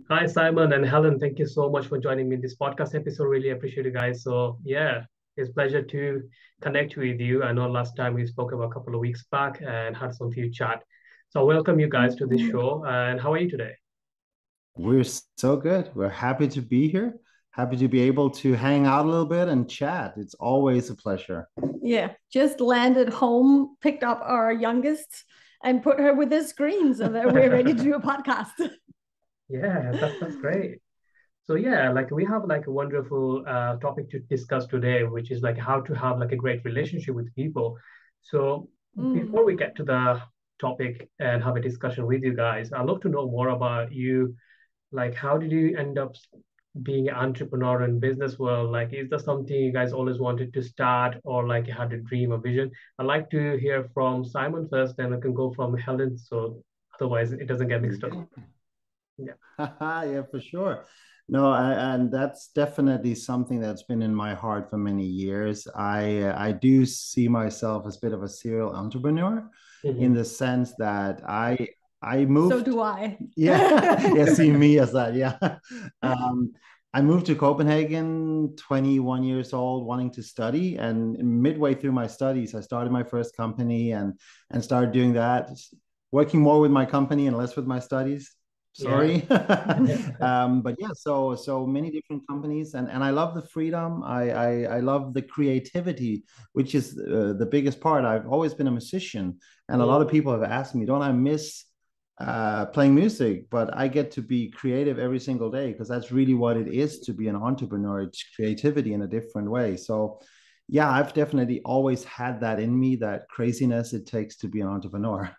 Hi, Simon and Helen. Thank you so much for joining me in this podcast episode. Really appreciate it, guys. So, yeah, it's a pleasure to connect with you. I know last time we spoke about a couple of weeks back and had some few chat. So, I welcome you guys to this show. And how are you today? We're so good. We're happy to be here. Happy to be able to hang out a little bit and chat. It's always a pleasure. Yeah, just landed home, picked up our youngest, and put her with the screen so that we're ready to do a podcast. Yeah, that's great. So yeah, like we have like a wonderful topic to discuss today, which is like how to have like a great relationship with people. So before we get to the topic and have a discussion with you guys, I'd love to know more about you. Like, how did you end up being an entrepreneur in business world? Like, is that something you guys always wanted to start, or like you had a dream or vision? I'd like to hear from Simon first, then I can go from Helen. So otherwise, it doesn't get mixed up. Yeah. Yeah, for sure. No, and that's definitely something that's been in my heart for many years. I do see myself as a bit of a serial entrepreneur in Hmm. the sense that I So moved. do I. Yeah, yeah, see me as that. Yeah. Um, I moved to Copenhagen, 21 years old, wanting to study. And midway through my studies, I started my first company and started doing that, working more with my company and less with my studies. Yeah. Sorry. But yeah, so many different companies, and I love the freedom. I love the creativity, which is the biggest part. I've always been a musician, and a lot of Mm. people have asked me, don't I miss playing music? But I get to be creative every single day because that's really what it is to be an entrepreneur. It's creativity in a different way. So, yeah, I've definitely always had that in me, that craziness it takes to be an entrepreneur.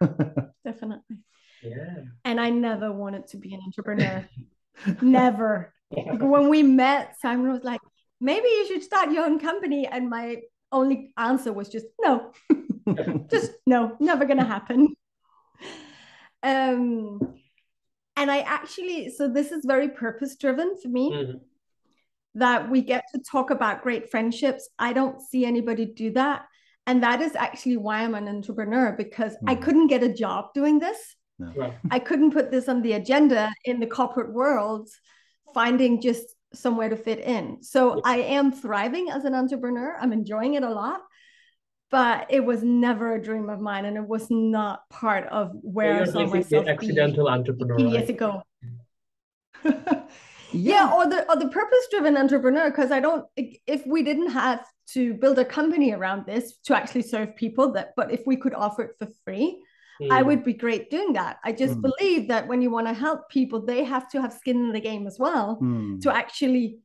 Definitely. Yeah. And I never wanted to be an entrepreneur. Never. Like when we met, Simon was like, maybe you should start your own company. And my only answer was just no, just no, never gonna happen. Um, and I actually, so this is very purpose driven for me, Mhm. that we get to talk about great friendships. I don't see anybody do that. And that is actually why I'm an entrepreneur, because I Hmm. couldn't get a job doing this. No. Right. I couldn't put this on the agenda in the corporate world, finding just somewhere to fit in. So Yeah. I am thriving as an entrepreneur. I'm enjoying it a lot, but it was never a dream of mine. And it was not part of So where I you're saw basically an myself be accidental a entrepreneur, few right? years ago. Yeah. Yeah, or the purpose driven entrepreneur, because I don't, if we didn't have to build a company around this to actually serve people, that but if we could offer it for free, I Mm. would be great doing that. I just Mm, believe that when you want to help people, they have to have skin in the game as well to mm, actually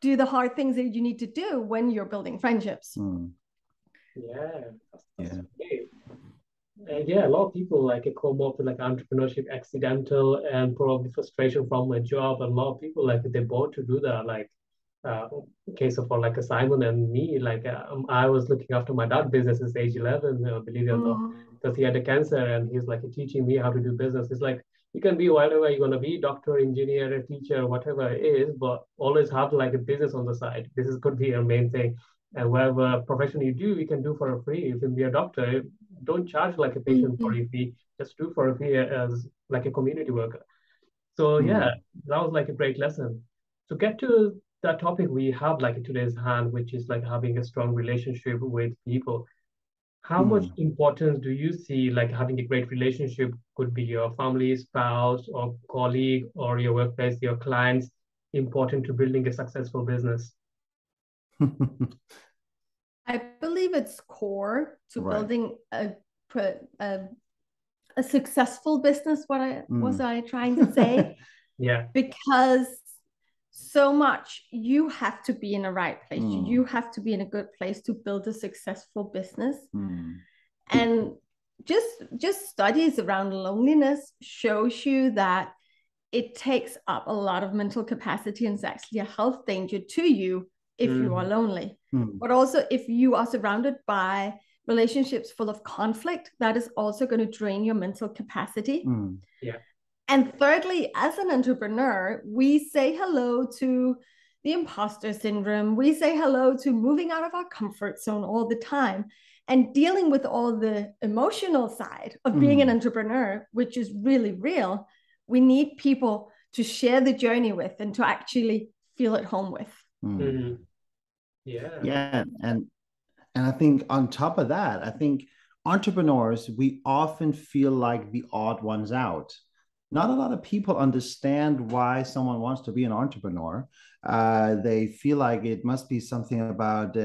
do the hard things that you need to do when you're building friendships. mm. Yeah, that's Yeah. great. Yeah, a lot of people like come up with like entrepreneurship accidental and probably frustration from a job. And a lot of people like they're born to do that. Like uh, case of like a Simon and me, like I was looking after my dad business since age 11, believe it or not, Mm, because he had a cancer and he's like teaching me how to do business. It's like you can be whatever you're gonna be, doctor, engineer, a teacher, whatever it is, but always have like a business on the side. This is could be your main thing. And whatever profession you do, you can do for a free. If you be a doctor, don't charge like a patient for mm, a fee, just do for a fee as like a community worker. So yeah, Mm, that was like a great lesson. So get to that topic we have like in today's hand, which is like having a strong relationship with people. How much mm. importance do you see like having a great relationship could be your family, spouse, or colleague, or your workplace, your clients, important to building a successful business? I believe it's core to Right. building a, a successful business. What I was Mm. I trying to say? Yeah. Because so much you have to be in the right place, Mm, you have to be in a good place to build a successful business. mm, And just studies around loneliness shows you that it takes up a lot of mental capacity and it's actually a health danger to you if you are Mhm. lonely. mm, But also if you are surrounded by relationships full of conflict, that is also going to drain your mental capacity. mm, Yeah. And thirdly, as an entrepreneur, we say hello to the imposter syndrome. We say hello to moving out of our comfort zone all the time and dealing with all the emotional side of being an mm, entrepreneur, which is really real. We need people to share the journey with and to actually feel at home with. Mm. Yeah. Yeah. And I think on top of that, I think entrepreneurs, we often feel like the odd ones out. Not a lot of people understand why someone wants to be an entrepreneur. They feel like it must be something about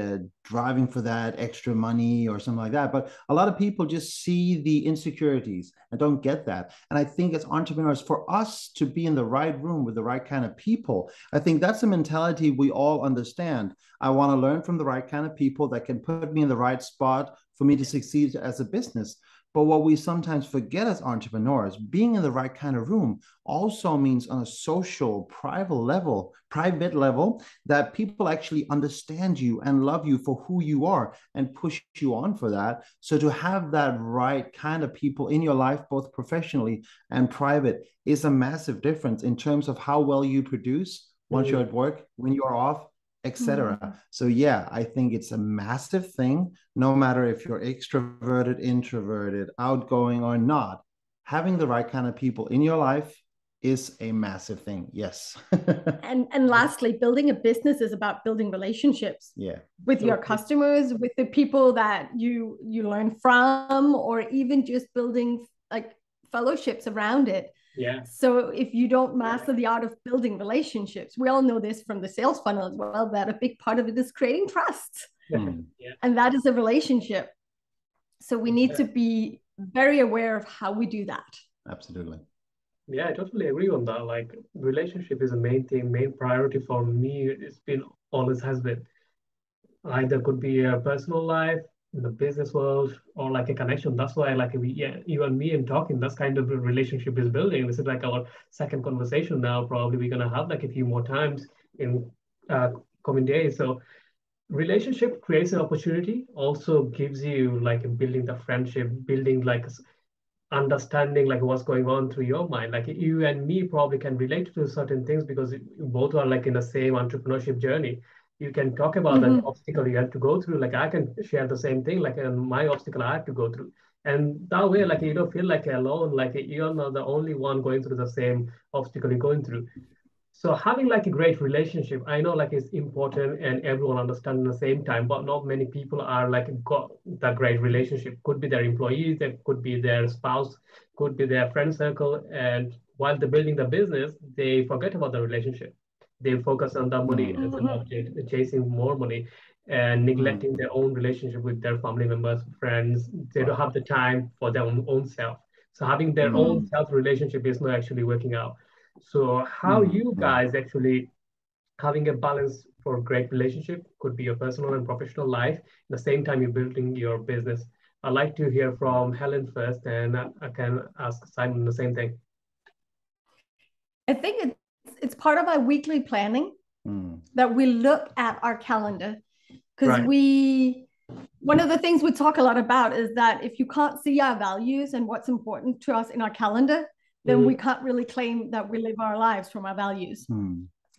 driving for that extra money or something like that. But a lot of people just see the insecurities and don't get that. And I think as entrepreneurs, for us to be in the right room with the right kind of people, I think that's a mentality we all understand. I want to learn from the right kind of people that can put me in the right spot for me to succeed as a business. But what we sometimes forget as entrepreneurs, being in the right kind of room also means on a social, private level, that people actually understand you and love you for who you are and push you on for that. So to have that right kind of people in your life, both professionally and private, is a massive difference in terms of how well you produce once you're at work, when you're off, etc. So yeah, I think it's a massive thing, no matter if you're extroverted, introverted, outgoing or not. Having the right kind of people in your life is a massive thing. Yes. And lastly, building a business is about building relationships. Yeah. With your customers, with the people that you learn from, or even just building like fellowships around it. Yeah. So if you don't master the art of building relationships, we all know this from the sales funnel as well, that a big part of it is creating trust. Yeah. And that is a relationship. So we need to be very aware of how we do that. Absolutely. Yeah, I totally agree on that. Like, relationship is a main thing, main priority for me. It's been always has been. Either could be a personal life, in the business world, or like a connection. That's why, like, you and me and talking, that's kind of a relationship is building. This is like our second conversation now. Probably we're gonna have like a few more times in coming days. So relationship creates an opportunity, also gives you like building the friendship, building like understanding like what's going on through your mind. Like you and me probably can relate to certain things because you both are like in the same entrepreneurship journey. You can talk about an obstacle you had to go through. Like I can share the same thing, like my obstacle I had to go through. And that way, like you don't feel like alone, like you're not the only one going through the same obstacle you're going through. So having like a great relationship, I know like it's important and everyone understands at the same time, but not many people are like got that great relationship. Could be their employees, that could be their spouse, could be their friend circle. And while they're building the business, they forget about the relationship. They focus on the money as an object, chasing more money and neglecting their own relationship with their family members, friends. They don't have the time for their own self. So having their own self relationship is not actually working out. So how you guys actually having a balance for a great relationship could be your personal and professional life. At the same time, you're building your business. I'd like to hear from Helen first, and I can ask Simon the same thing. I think it's part of our weekly planning that we look at our calendar, because one of the things we talk a lot about is that if you can't see our values and what's important to us in our calendar, then we can't really claim that we live our lives from our values.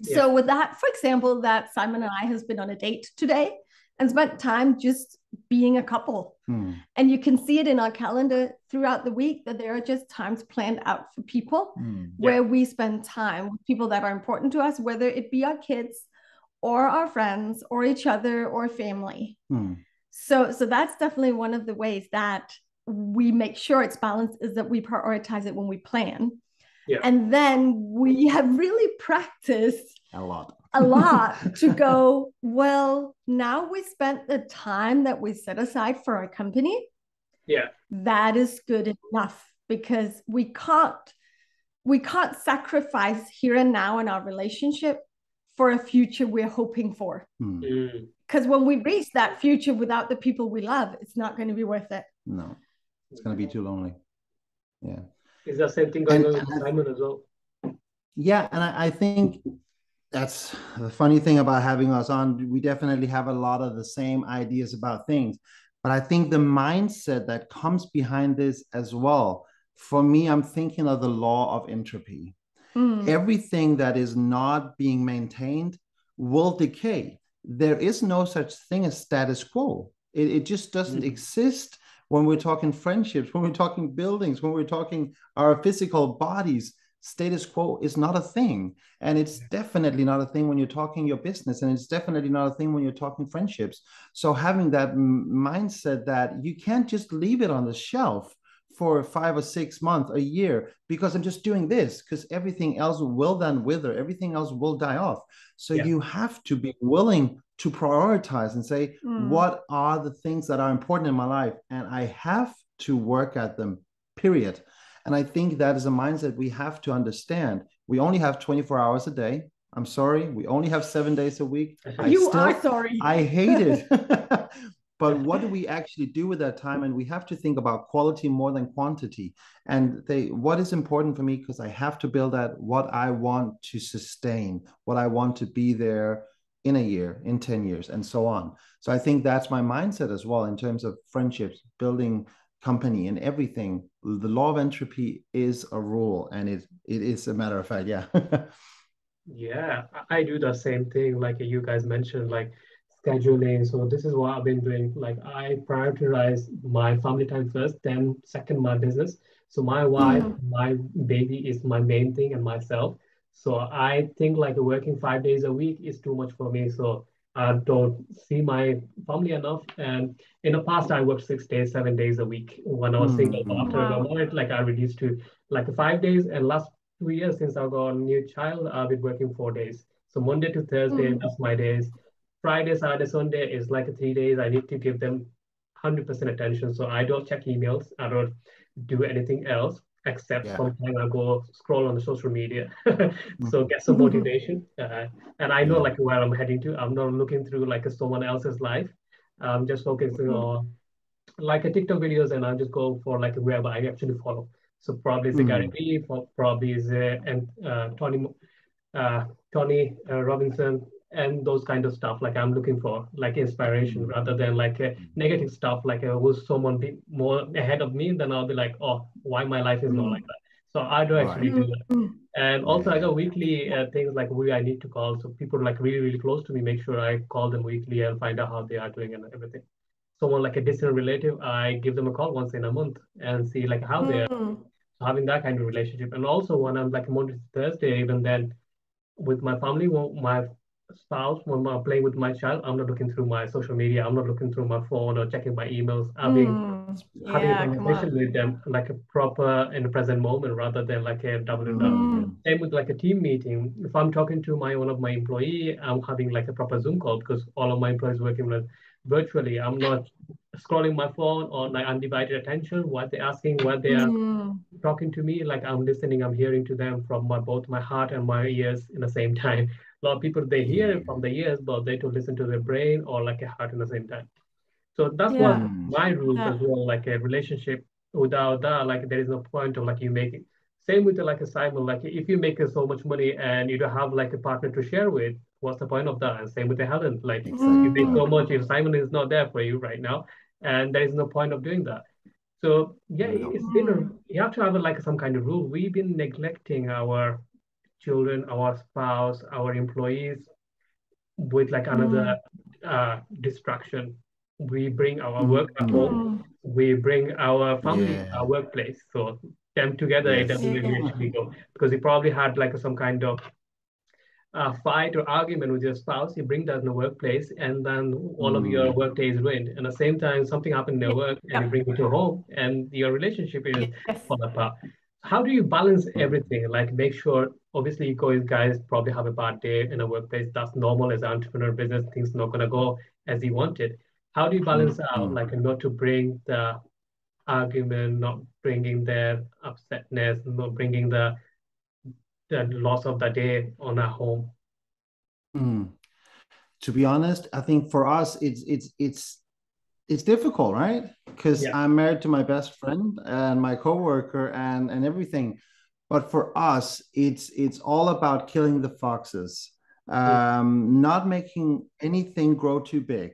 So with that, for example, that Simon and I has been on a date today and spent time just being a couple. And you can see it in our calendar throughout the week that there are just times planned out for people where we spend time with people that are important to us, whether it be our kids or our friends or each other or family. So that's definitely one of the ways that we make sure it's balanced, is that we prioritize it when we plan. And then we have really practiced a lot to go, well, now we spent the time that we set aside for our company. That is good enough, because we can't sacrifice here and now in our relationship for a future we're hoping for. Because when we reach that future without the people we love, it's not going to be worth it. No, it's going to be too lonely. Is the same thing going on with Simon as well? Yeah, and I think that's the funny thing about having us on. We definitely have a lot of the same ideas about things, but I think the mindset that comes behind this as well, for me, I'm thinking of the law of entropy. Everything that is not being maintained will decay. There is no such thing as status quo. It just doesn't exist when we're talking friendships, when we're talking buildings, when we're talking our physical bodies. status quo is not a thing. And it's definitely not a thing when you're talking your business. And it's definitely not a thing when you're talking friendships. So having that mindset that you can't just leave it on the shelf for 5 or 6 months, a year, because I'm just doing this, because everything else will then wither, everything else will die off. So you have to be willing to prioritize and say, what are the things that are important in my life? And I have to work at them, period. And I think that is a mindset we have to understand. We only have 24 hours a day. I'm sorry, we only have 7 days a week. You are sorry. I hate it. But what do we actually do with that time? And we have to think about quality more than quantity. And what is important for me, because I have to build at what I want to sustain, what I want to be there in a year, in 10 years, and so on. So I think that's my mindset as well in terms of friendships, building company and everything. The law of entropy is a rule, and it is a matter of fact. Yeah. Yeah, I do the same thing like you guys mentioned, like scheduling. So this is what I've been doing. Like I prioritize my family time first, then second my business. So my wife, my baby is my main thing, and myself. So I think like working 5 days a week is too much for me. So I don't see my family enough. And in the past, I worked 6 days, 7 days a week when I was single. But after I got married, like I reduced to like 5 days. And last 2 years since I got a new child, I've been working 4 days. So Monday to Thursday, that's my days. Friday, Saturday, Sunday is like 3 days. I need to give them 100% attention. So I don't check emails. I don't do anything else except sometimes I go scroll on the social media. So get some motivation. And I know like where I'm heading to. I'm not looking through like someone else's life. I'm just focusing on like a TikTok videos, and I'll just go for like whoever I actually follow. So probably it's a Gary Vee, probably is and Tony Robinson, and those kind of stuff. Like I'm looking for like inspiration rather than like negative stuff. Like who's someone be more ahead of me, then I'll be like, oh, why my life is not like that. So I do actually do that. And also I got weekly things like who I need to call. So people like really, really close to me, make sure I call them weekly and find out how they are doing and everything. Someone like a distant relative, I give them a call once in a month and see like how they are. So having that kind of relationship. And also when I'm like Monday to Thursday, even then with my family, my spouse, when I'm playing with my child, I'm not looking through my social media. I'm not looking through my phone or checking my emails. I'm having a conversation with them like a proper in the present moment rather than like a double and down. Same with like a team meeting. If I'm talking to one of my employee, I'm having like a proper Zoom call because all of my employees working with virtually. I'm not scrolling my phone or my undivided attention, what they're asking, what they are talking to me, like I'm listening, I'm hearing to them from both my heart and my ears in the same time. A lot of people, they hear it from the ears, but they don't listen to their brain or like a heart in the same time. So that's what my rules as well, like a relationship without that, like there is no point of like you make it. Same with like a Simon, like if you make so much money and you don't have like a partner to share with, what's the point of that? And same with the Helen, like you make so much if Simon is not there for you right now, and there is no point of doing that. So yeah, it's been you have to have like some kind of rule. We've been neglecting our children, our spouse, our employees with like another distraction. We bring our work at home. We bring our family, our workplace. So them together, it doesn't really actually go because you probably had like some kind of fight or argument with your spouse, you bring that in the workplace, and then all of your work day is ruined. And at the same time, something happened in your work, and you bring it to home, and your relationship is fall apart. How do you balance everything? Like, make sure, obviously, you guys probably have a bad day in a workplace. That's normal as an entrepreneur business. Things not gonna go as you wanted. How do you balance out, like, not to bring the argument, not bringing the upsetness, not bringing the loss of the day on a home? To be honest, I think for us it's difficult, right? Because I'm married to my best friend and my coworker and everything. But for us, it's all about killing the foxes, not making anything grow too big.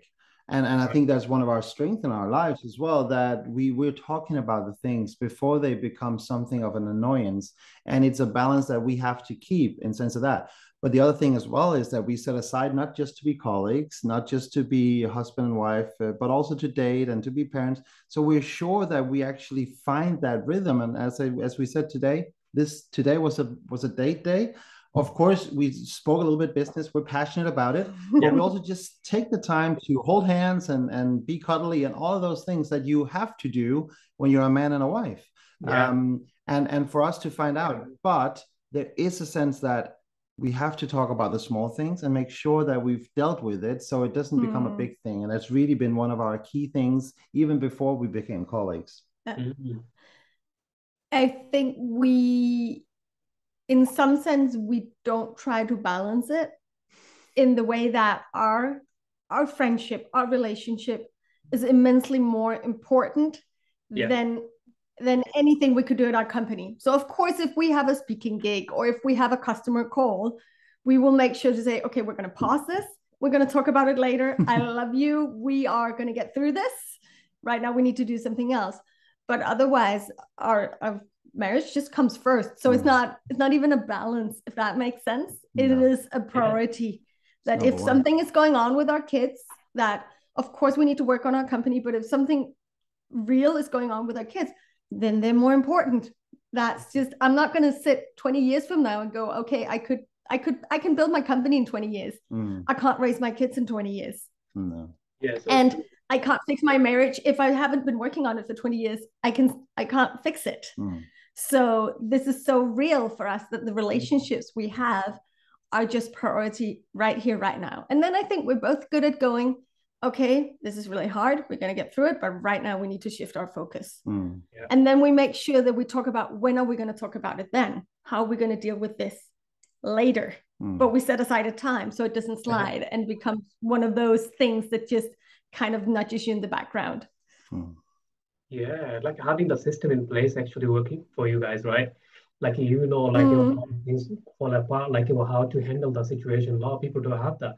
And I think that's one of our strengths in our lives as well, that we're talking about the things before they become something of an annoyance. And it's a balance that we have to keep in sense of that. But the other thing as well is that we set aside not just to be colleagues, not just to be husband and wife, but also to date and to be parents. So we're sure that we actually find that rhythm. And as we said today, today was a date day. Of course, we spoke a little bit business. We're passionate about it, but we also just take the time to hold hands and be cuddly and all of those things that you have to do when you're a man and a wife. Yeah. And for us to find out, but there is a sense that we have to talk about the small things and make sure that we've dealt with it so it doesn't become a big thing. And that's really been one of our key things, even before we became colleagues. I think we, in some sense, we don't try to balance it in the way that our friendship, our relationship is immensely more important than anything we could do at our company. So of course, if we have a speaking gig or if we have a customer call, we will make sure to say, okay, we're going to pause this. We're going to talk about it later. I love you. We are going to get through this. Right now, we need to do something else. But otherwise, our marriage just comes first. So it's not even a balance, if that makes sense. It is a priority that if something is going on with our kids, that of course we need to work on our company, but if something real is going on with our kids, then they're more important. That's just, I'm not going to sit 20 years from now and go, okay, I can build my company in 20 years. I can't raise my kids in 20 years. No. Yes. And I can't fix my marriage if I haven't been working on it for 20 years. I can't fix it. So this is so real for us that the relationships we have are just priority right here, right now. And then I think we're both good at going, okay, this is really hard. We're going to get through it. But right now we need to shift our focus. And then we make sure that we talk about when are we going to talk about it then? How are we going to deal with this later? But we set aside a time so it doesn't slide and becomes one of those things that just kind of nudges you in the background. Yeah, like having the system in place actually working for you guys, right? Like how things fall apart, how to handle the situation. A lot of people don't have that.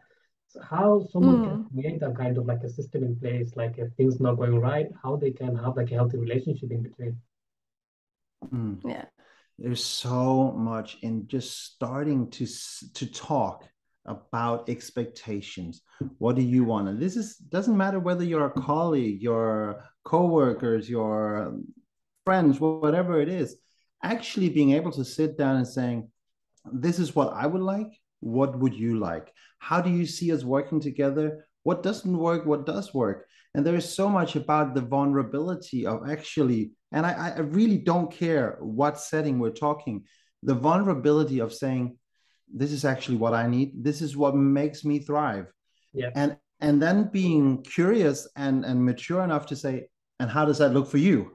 So how someone can create that kind of like a system in place, like if things not going right, how they can have like a healthy relationship in between. Yeah. There's so much in just starting to talk about expectations. What do you want? And this doesn't matter whether you're a colleague, your coworkers, your friends, whatever it is. Actually being able to sit down and saying, this is what I would like. What would you like? How do you see us working together? What doesn't work? What does work? And there is so much about the vulnerability of actually, and I really don't care what setting we're talking, the vulnerability of saying, this is actually what I need. This is what makes me thrive. Yeah. And then being curious and mature enough to say, and how does that look for you?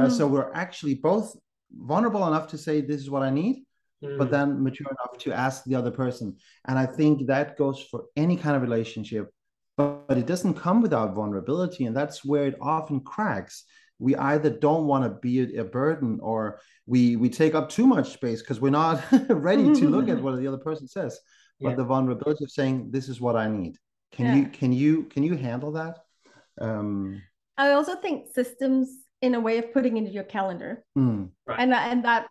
So we're actually both vulnerable enough to say, this is what I need, but then mature enough to ask the other person. And I think that goes for any kind of relationship, but it doesn't come without vulnerability. And that's where it often cracks. We either don't want to be a burden, or we take up too much space because we're not ready to look at what the other person says. But the vulnerability of saying, this is what I need. Can you handle that? I also think systems in a way of putting into your calendar. Right. And that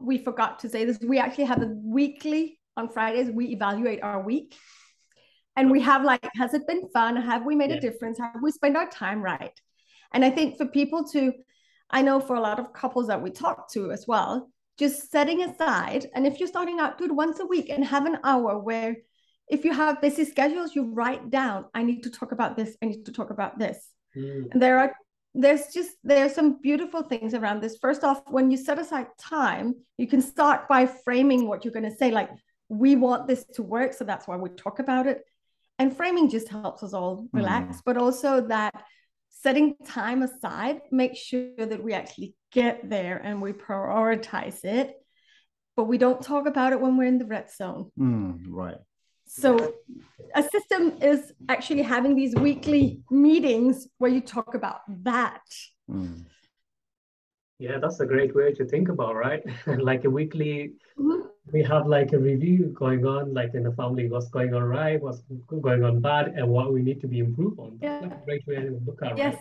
we forgot to say this. We actually have a weekly on Fridays, we evaluate our week. And we have has it been fun? Have we made a difference? Have we spent our time right? And I think for people I know for a lot of couples that we talk to as well, just setting aside, and if you're starting out, do it once a week and have an hour where if you have busy schedules, you write down, I need to talk about this, I need to talk about this. And there's some beautiful things around this. First off, when you set aside time, you can start by framing what you're going to say, like, we want this to work, so that's why we talk about it. And framing just helps us all relax, but also that setting time aside makes sure that we actually get there and we prioritize it, but we don't talk about it when we're in the red zone. Right. So a system is actually having these weekly meetings where you talk about that. Yeah, that's a great way to think about, right? Like a weekly, we have like a review going on, like in the family, what's going on right, what's going on bad, and what we need to be improved on. That's like a great way to look at it. Yes.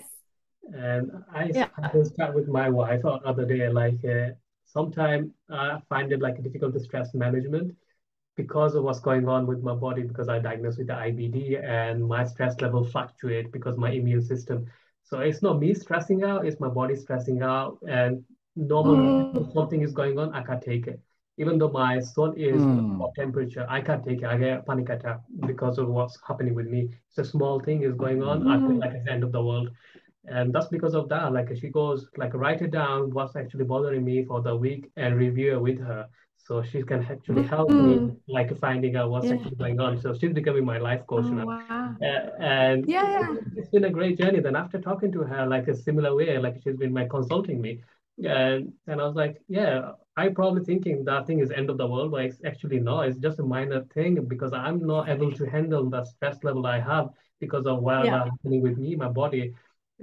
And I had this chat with my wife the other day, sometimes I find it like difficult to stress management because of what's going on with my body, because I diagnosed with the IBD and my stress level fluctuate because my immune system. So it's not me stressing out, it's my body stressing out. And normal Mm, something is going on, I can't take it. Even though my son is Mm. of temperature, I can't take it. I get a panic attack because of what's happening with me. It's a small thing is going on. I feel mm, like it's the end of the world. And that's because of that. Like she goes, like write it down what's actually bothering me for the week and review it with her. So she can actually help me mm. like finding out what's Yeah. actually going on. So she's becoming my life coach Oh, now. wow. And Yeah, yeah. it's been a great journey. Then after talking to her like a similar way, like she's been my consulting me. And I was like, yeah, I probably thinking that thing is end of the world, but it's actually not. It's just a minor thing because I'm not able to handle the stress level I have because of whatever Yeah. happening with me, my body.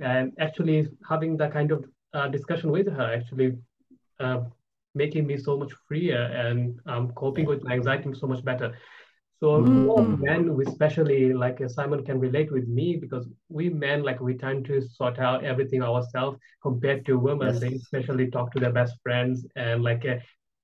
And actually having that kind of discussion with her actually uh, making me so much freer and coping with my anxiety so much better. So more Mm, Mm. men, we especially like Simon can relate with me because we men like we tend to sort out everything ourselves compared to women. They Yes. especially talk to their best friends and like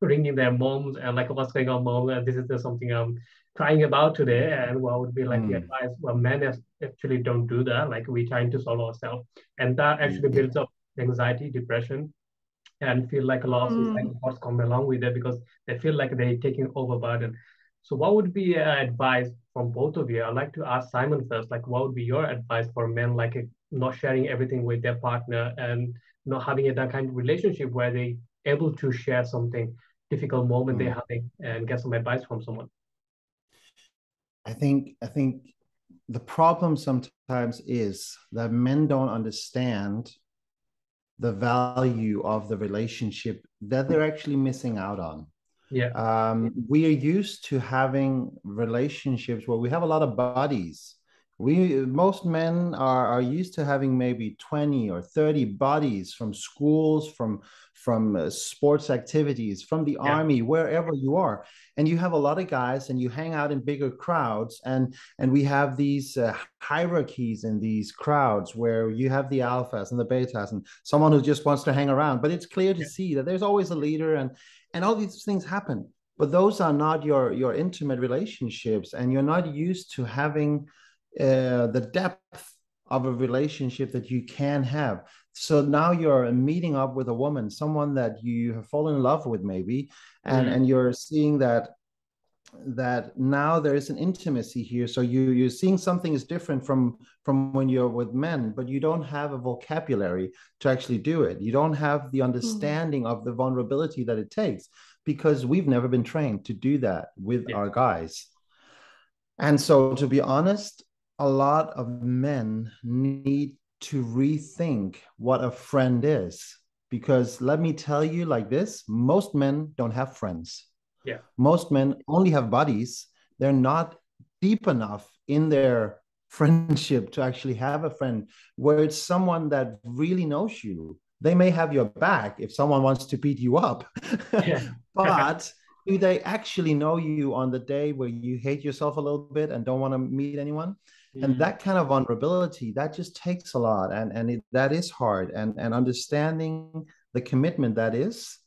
ringing their moms and like what's going on, mom? This is the something I'm crying about today. And what would be like the Mm. advice? Well, men actually don't do that. Like we trying to solve ourselves, and that actually builds Yeah. up anxiety, depression, and feel like a lot of mm. suicide thoughts come along with it because they feel like they're taking overburden. So, what would be advice from both of you? I'd like to ask Simon first. Like, what would be your advice for men, like not sharing everything with their partner and not having that kind of relationship where they able to share something difficult moment they're Mm. having and get some advice from someone? I think the problem sometimes is that men don't understand the value of the relationship that they're actually missing out on. Yeah, We are used to having relationships where we have a lot of buddies. Most men are used to having maybe 20 or 30 buddies from schools, from sports activities, from the yeah, army, wherever you are. And you have a lot of guys and you hang out in bigger crowds, and we have these hierarchies in these crowds where you have the alphas and the betas and someone who just wants to hang around. But it's clear to yeah, see that there's always a leader, and all these things happen, but those are not your intimate relationships, and you're not used to having the depth of a relationship that you can have. So now you're meeting up with a woman, someone that you have fallen in love with maybe, and mm, you're seeing that now there is an intimacy here. So you're seeing something is different from when you're with men, but you don't have a vocabulary to actually do it. You don't have the Mm, understanding of the vulnerability that it takes, because we've never been trained to do that with yeah, our guys. And so, to be honest, a lot of men need to rethink what a friend is, because let me tell you like this, most men don't have friends. yeah, Most men only have buddies. They're not deep enough in their friendship to actually have a friend where it's someone that really knows you. They may have your back if someone wants to beat you up, yeah, but do they actually know you on the day where you hate yourself a little bit and don't want to meet anyone? And mm, that kind of vulnerability, that just takes a lot, that is hard. And understanding the commitment that is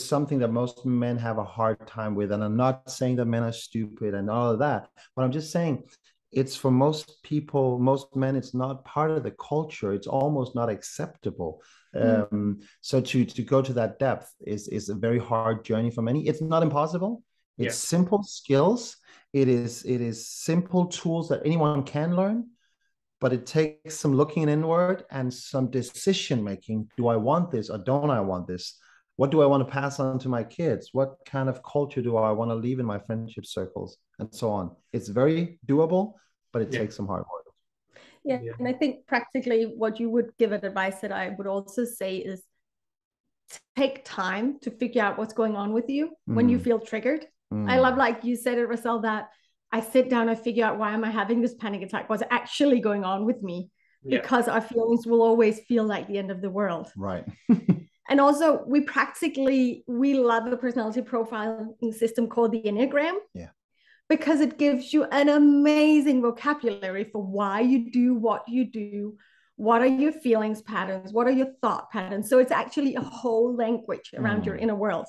something that most men have a hard time with. And I'm not saying that men are stupid and all of that, but I'm just saying it's for most people, most men, it's not part of the culture. It's almost not acceptable. mm, So to go to that depth is a very hard journey for many. It's not impossible. It's yeah, simple skills. It is simple tools that anyone can learn, but it takes some looking inward and some decision making. Do I want this or don't I want this? What do I want to pass on to my kids? What kind of culture do I want to leave in my friendship circles? And so on. It's very doable, but it yeah, takes some hard work. yeah. yeah, And I think practically what you would give it advice that I would also say is take time to figure out what's going on with you when you Mm, feel triggered. I love, mm, like you said it, Russell, that I sit down, I figure out why am I having this panic attack? What's actually going on with me? yeah, Because our feelings will always feel like the end of the world. right. And also we love a personality profiling system called the Enneagram Yeah. because it gives you an amazing vocabulary for why you do what you do. What are your feelings patterns? What are your thought patterns? So it's actually a whole language around your Mm, inner world.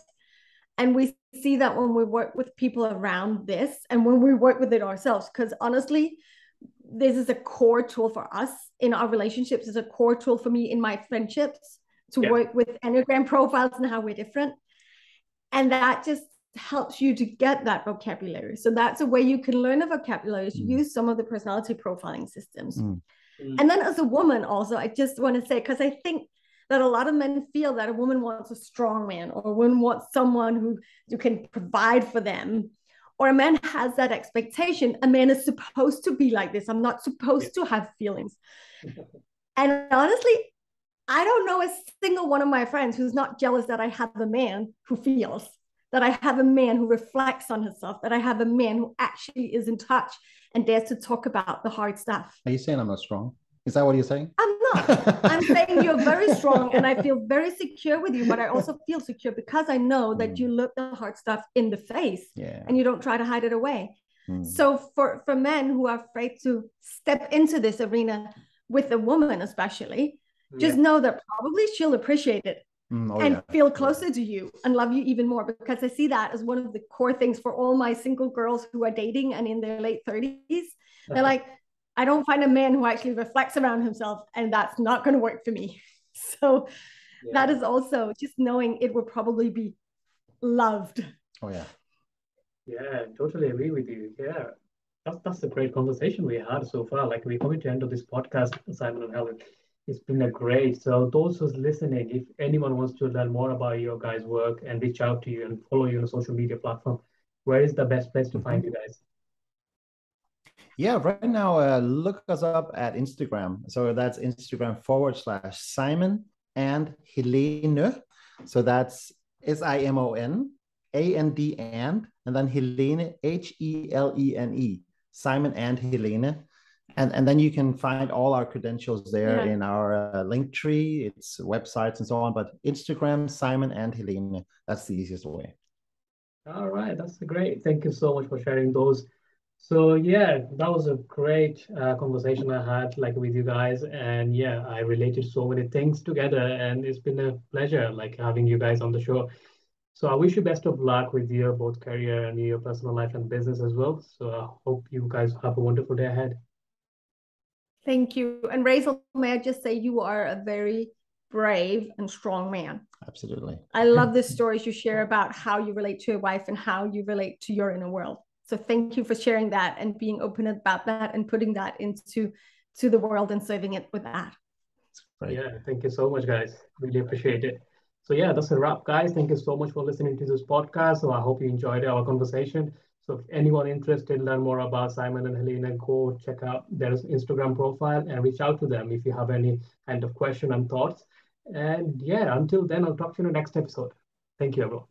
And we see that when we work with people around this and when we work with it ourselves, because honestly, this is a core tool for us in our relationships, is a core tool for me in my friendships, to work with Enneagram profiles and how we're different. And that just helps you to get that vocabulary. So that's a way you can learn a vocabulary, is use some of the personality profiling systems. And then as a woman also, I just want to say, because I think that a lot of men feel that a woman wants a strong man, or a woman wants someone who can provide for them, or a man has that expectation. A man is supposed to be like this. I'm not supposed to have feelings. And honestly, I don't know a single one of my friends who's not jealous that I have a man who feels, that I have a man who reflects on himself, that I have a man who actually is in touch and dares to talk about the hard stuff. Are you saying I'm not strong? Is that what you're saying? I'm not. I'm saying you're very strong, and I feel very secure with you, but I also feel secure because I know that you look the hard stuff in the face, and you don't try to hide it away. So for men who are afraid to step into this arena with a woman especially, just know that probably she'll appreciate it feel closer to you and love you even more, because I see that as one of the core things for all my single girls who are dating and in their late 30s. They're like, I don't find a man who actually reflects around himself, and that's not going to work for me. So that is also just knowing it will probably be loved. Yeah, totally agree with you. Yeah, that's a great conversation we had so far. Like, we're coming to the end of this podcast, Simon and Helen. It's been a great. So those who's listening, if anyone wants to learn more about your guys' work and reach out to you and follow you on a social media platform, where is the best place to find you guys? Yeah, right now, look us up at Instagram. So that's Instagram /Simon and Helene. So that's SIMON and then Helene, HELENE, Simon and Helene. And then you can find all our credentials there in our link tree, its websites and so on. But Instagram, Simon and Helene, that's the easiest way. All right, that's great. Thank you so much for sharing those. So yeah, that was a great conversation I had like with you guys, and yeah, I related so many things together, and it's been a pleasure like having you guys on the show. So I wish you best of luck with your both career and your personal life and business as well. So I hope you guys have a wonderful day ahead. Thank you. And Rachel, may I just say you are a very brave and strong man. Absolutely. I love the stories you share about how you relate to your wife and how you relate to your inner world. So thank you for sharing that and being open about that and putting that into the world and serving it with that. Right. Yeah, thank you so much, guys. Really appreciate it. So yeah, that's a wrap, guys. Thank you so much for listening to this podcast. So I hope you enjoyed our conversation. So if anyone interested in learn more about Simon and Helena, go check out their Instagram profile and reach out to them if you have any kind of question and thoughts. And yeah, until then, I'll talk to you in the next episode. Thank you, everyone.